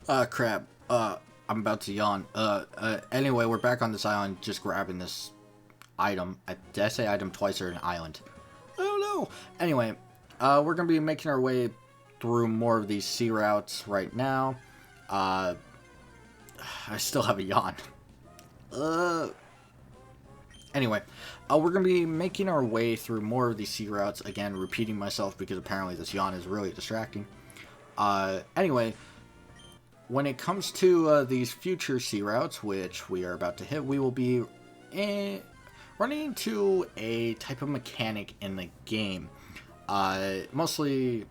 Crap. I'm about to yawn. Anyway, we're back on this island, just grabbing this item. Did I say item twice or an island? I don't know. Anyway, we're gonna be making our way through more of these sea routes right now. I still have a yawn. Anyway, we're gonna be making our way through more of these sea routes. Again, repeating myself because apparently this yawn is really distracting. Anyway, when it comes to these future sea routes, which we are about to hit, we will be running into a type of mechanic in the game. Mostly,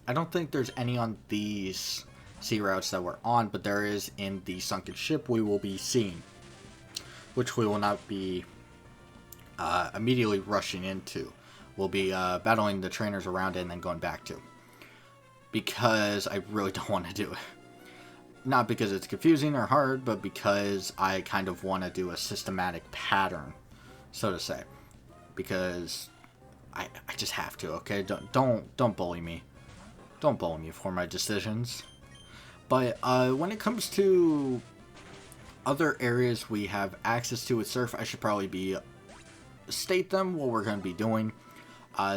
I don't think there's any on these sea routes that we're on, but there is in the sunken ship we will be seeing, which we will not be immediately rushing into. We'll be battling the trainers around it and then going back to. Because I really don't want to do it. Not because it's confusing or hard, but because I kind of want to do a systematic pattern, so to say. Because I just have to, okay? Don't bully me. Don't bully me for my decisions. But when it comes to other areas we have access to with Surf, I should probably state them what we're going to be doing.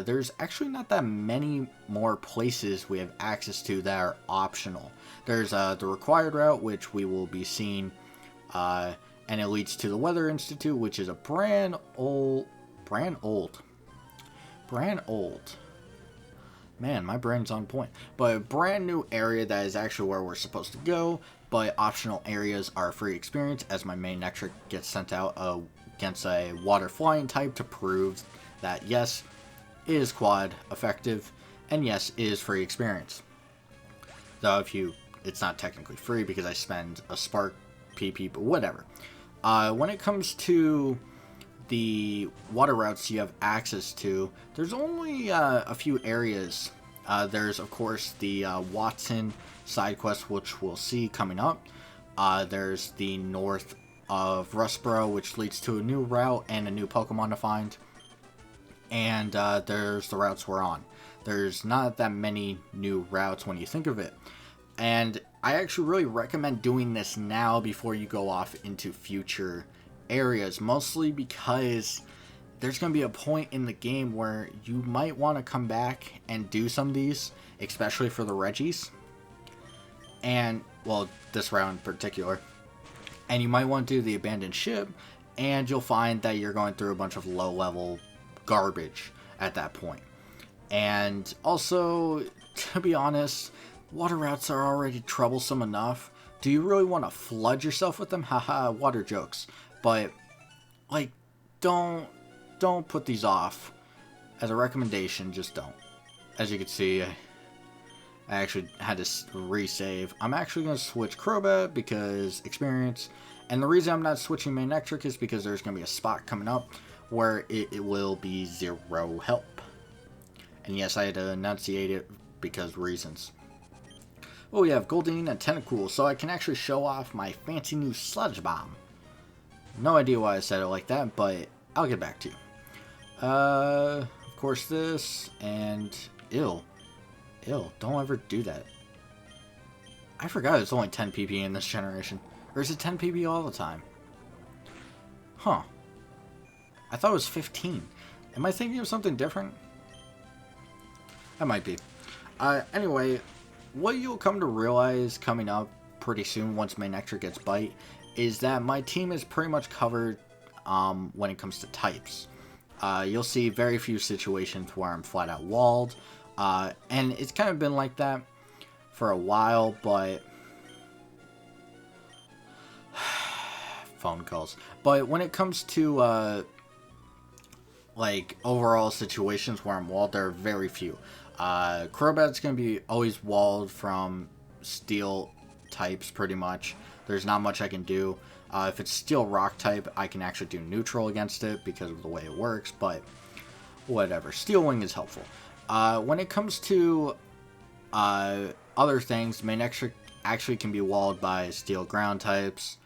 There's actually not that many more places we have access to that are optional. There's the required route, which we will be seeing, and it leads to the Weather Institute, which is a brand old. Man, my brain's on point. But a brand new area that is actually where we're supposed to go, but optional areas are free experience, as my main metric gets sent out against a water flying type to prove that yes, is quad effective, and yes, is free experience. Though it's not technically free because I spend a spark PP, but whatever. When it comes to the water routes you have access to, there's only a few areas. There's of course the Watson side quest, which we'll see coming up. There's the north of Rustboro, which leads to a new route and a new Pokemon to find. And there's the routes we're on. There's not that many new routes when you think of it. And I actually really recommend doing this now before you go off into future areas. Mostly because there's going to be a point in the game where you might want to come back and do some of these. Especially for the Reggies. And, well, this round in particular. And you might want to do the abandoned ship. And you'll find that you're going through a bunch of low level garbage at that point. And also, to be honest, water routes are already troublesome enough. Do you really want to flood yourself with them? Haha, water jokes. But like, don't put these off. As a recommendation, just don't. As you can see, I actually had to resave. I'm actually going to switch Crobat because experience. And the reason I'm not switching main Electric is because there's going to be a spot coming up where it will be 0 help. And yes, I had to enunciate it because reasons. Oh, we have Goldeen and Tentacool, so I can actually show off my fancy new Sludge Bomb. No idea why I said it like that, but I'll get back to you. Of course this, and Ill, don't ever do that. I forgot it's only 10 PP in this generation. Or is it 10 PP all the time? Huh. I thought it was 15. Am I thinking of something different? I might be. Anyway, what you'll come to realize coming up pretty soon once main Nectar gets Bite is that my team is pretty much covered when it comes to types. You'll see very few situations where I'm flat out walled. And it's kind of been like that for a while, but phone calls. But when it comes to like overall situations where I'm walled, there are very few. Crobat's going to be always walled from steel types pretty much. There's not much I can do. If it's steel rock type, I can actually do neutral against it because of the way it works, but whatever. Steel Wing is helpful. When it comes to other things, main actually can be walled by steel ground types.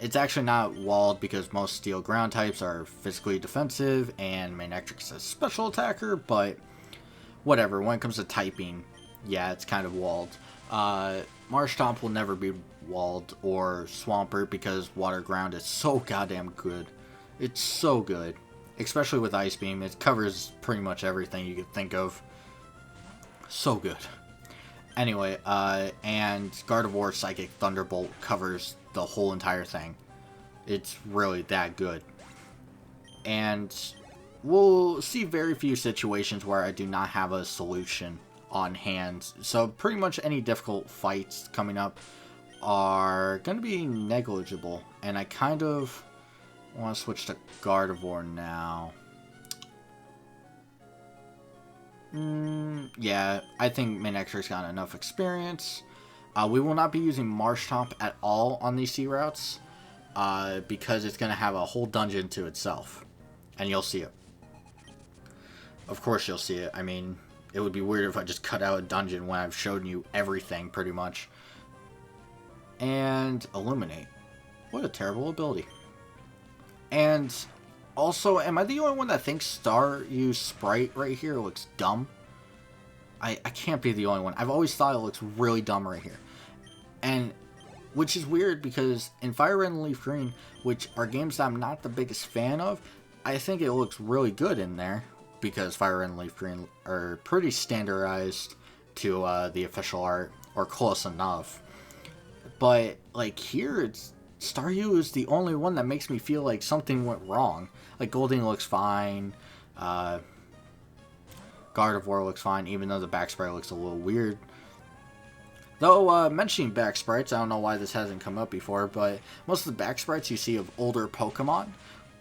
It's actually not walled because most steel ground types are physically defensive and main is a special attacker, but whatever. When it comes to typing, yeah, it's kind of walled. Marshtomp will never be walled or Swampert because Water Ground is so goddamn good. It's so good. Especially with Ice Beam. It covers pretty much everything you could think of. So good. Anyway, and Gardevoir Psychic Thunderbolt covers the whole entire thing. It's really that good. And we'll see very few situations where I do not have a solution on hand. So pretty much any difficult fights coming up are going to be negligible. And I kind of want to switch to Gardevoir now. Yeah, I think Manectric's got enough experience. We will not be using Marshtomp at all on these sea routes. Because it's going to have a whole dungeon to itself. And you'll see it. Of course you'll see it. I mean, it would be weird if I just cut out a dungeon when I've shown you everything, pretty much. And Illuminate. What a terrible ability. And also, am I the only one that thinks Staryu Sprite right here looks dumb? I can't be the only one. I've always thought it looks really dumb right here. And which is weird because in Fire Red and Leaf Green, which are games that I'm not the biggest fan of, I think it looks really good in there because Fire Red and Leaf Green are pretty standardized to the official art, or close enough. But like here, it's Staryu is the only one that makes me feel like something went wrong. Like Golding looks fine, Gardevoir looks fine, even though the back sprite looks a little weird. Though, mentioning back sprites, I don't know why this hasn't come up before, but most of the back sprites you see of older Pokemon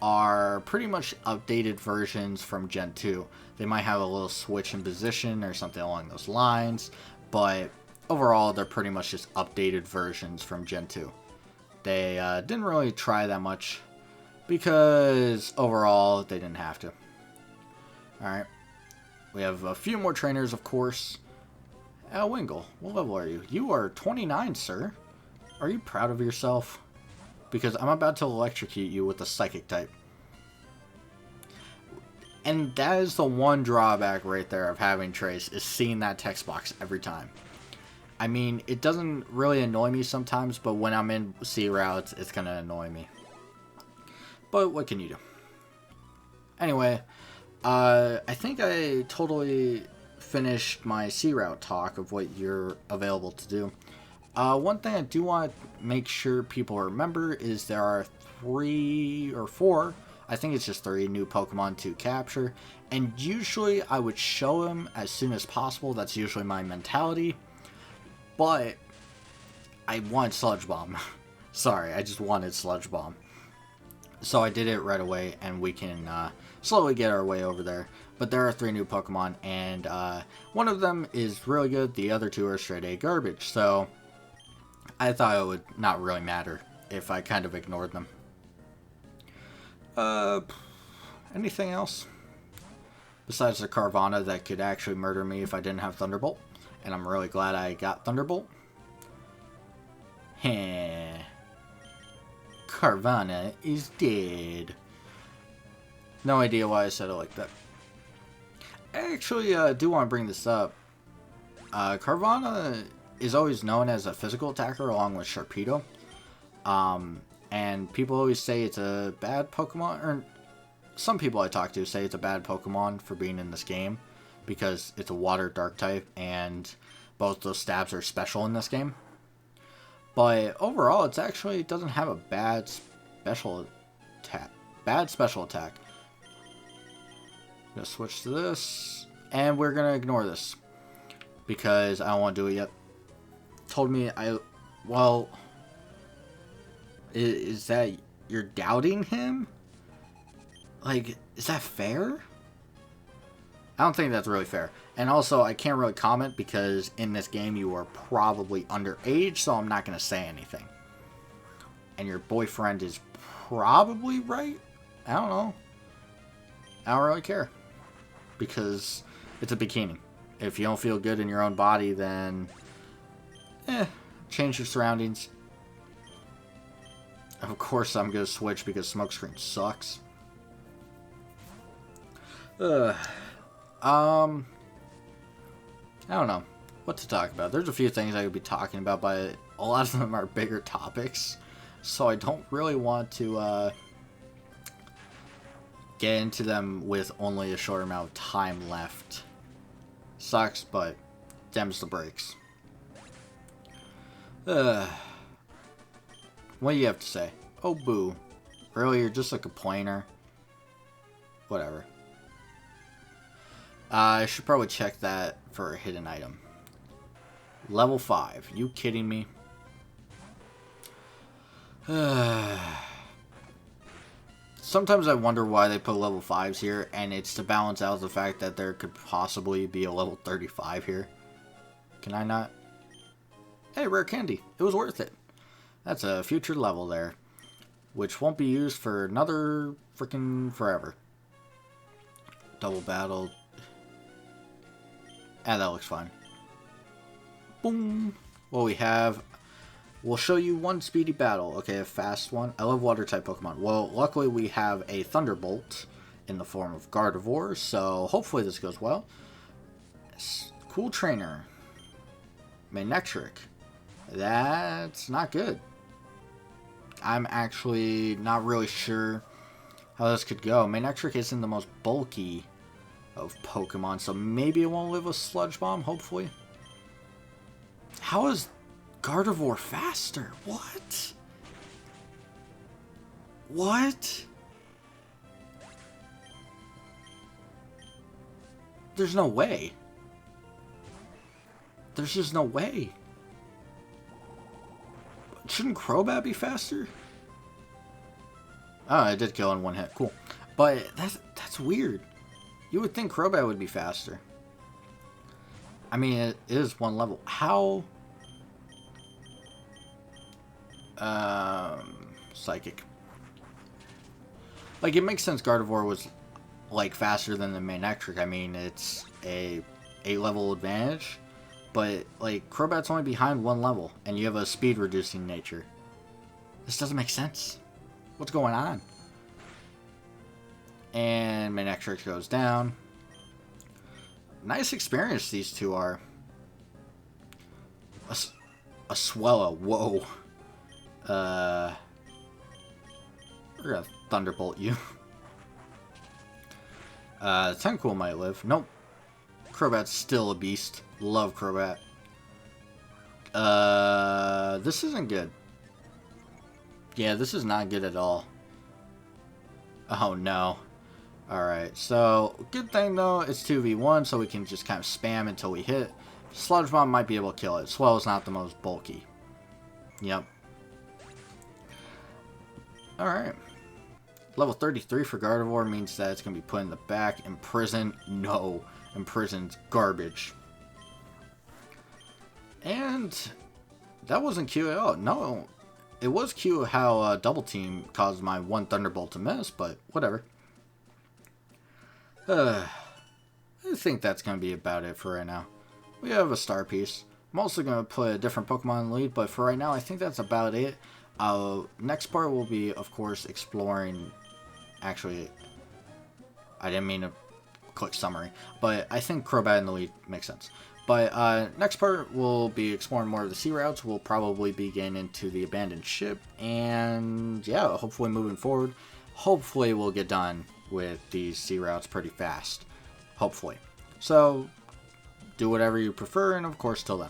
are pretty much updated versions from Gen 2. They might have a little switch in position or something along those lines, but overall they're pretty much just updated versions from Gen 2. They didn't really try that much because overall they didn't have to. Alright, we have a few more trainers, of course. Wingle, what level are you? You are 29, sir. Are you proud of yourself? Because I'm about to electrocute you with a Psychic type. And that is the one drawback right there of having Trace, is seeing that text box every time. I mean, it doesn't really annoy me sometimes, but when I'm in sea routes, it's going to annoy me. But what can you do? Anyway, I think I totally finished my sea route talk of what you're available to do. One thing I do want to make sure people remember is there are 3 or 4, I think it's just 3 new Pokemon to capture, and usually I would show them as soon as possible. That's usually my mentality, but I wanted Sludge Bomb. Sorry, I just wanted Sludge Bomb. So I did it right away, and we can slowly get our way over there. But there are 3 new Pokemon, and one of them is really good. The other 2 are straight A garbage. So I thought it would not really matter if I kind of ignored them. Anything else? Besides the Carvanha that could actually murder me if I didn't have Thunderbolt. And I'm really glad I got Thunderbolt. Heh. Carvanha is dead. No idea why I said it like that. I actually do want to bring this up. Carvanha is always known as a physical attacker along with Sharpedo. And people always say it's a bad Pokemon, or some people I talk to say it's a bad Pokemon for being in this game because it's a water dark type and both those stabs are special in this game. But overall, it doesn't have a bad special attack. Gonna switch to this, and we're gonna ignore this because I don't want to do it yet. Told me well, is that you're doubting him? Like, is that fair? I don't think that's really fair. And also, I can't really comment because in this game you are probably underage, so I'm not gonna say anything. And your boyfriend is probably right? I don't know. I don't really care. Because it's a bikini. If you don't feel good in your own body, then change your surroundings. Of course I'm going to switch because Smokescreen sucks. I don't know. what to talk about. There's a few things I could be talking about, but a lot of them are bigger topics. So I don't really want to get into them with only a short amount of time left. Sucks, but them's the breaks. What do you have to say? Oh, boo. Really, you're just a complainer? Whatever. I should probably check that for a hidden item. Level 5. You kidding me? Sometimes I wonder why they put level 5s here, and it's to balance out the fact that there could possibly be a level 35 here. Can I not? Hey, rare candy. It was worth it. That's a future level there, which won't be used for another freaking forever. Double battle. That looks fine. Boom. What we have, we'll show you one speedy battle. Okay, a fast one. I love water type Pokemon. Well, luckily we have a Thunderbolt in the form of Gardevoir, so hopefully this goes well. Cool trainer. Manectric. That's not good. I'm actually not really sure how this could go. Manectric isn't the most bulky of Pokemon, so maybe it won't live with Sludge Bomb, hopefully. How is Gardevoir faster? What? What? There's no way. There's just no way. Shouldn't Crobat be faster? Oh, I did kill in one hit. Cool. But that's weird. You would think Crobat would be faster. I mean, it is one level. How? Psychic. Like, it makes sense Gardevoir was, like, faster than the Manectric. I mean, it's a 8-level advantage. But, like, Crobat's only behind one level. And you have a speed-reducing nature. This doesn't make sense. What's going on? And Manectric goes down. Nice experience these two are. A Swellow. Whoa. We're gonna Thunderbolt you. Tentacool might live. Nope. Crobat's still a beast. Love Crobat. This isn't good. Yeah, this is not good at all. Oh no. Alright, so good thing though, it's 2v1, so we can just kind of spam until we hit. Sludge Bomb might be able to kill it. Swellow's not the most bulky. Yep. Alright. Level 33 for Gardevoir means that it's going to be put in the back. Imprison? No. Imprison's garbage. And that wasn't cute at all. No. It was cute how Double Team caused my one Thunderbolt to miss, but whatever. I think that's going to be about it for right now. We have a star piece. I'm also going to put a different Pokemon in the lead, but for right now, I think that's about it. Next part will be, of course, exploring... Actually, I didn't mean to click summary, but I think Crobat in the lead makes sense. But next part, we'll be exploring more of the sea routes. We'll probably be getting into the abandoned ship, and yeah, hopefully moving forward, hopefully we'll get done with these sea routes pretty fast. Hopefully. So, do whatever you prefer, and of course, till then.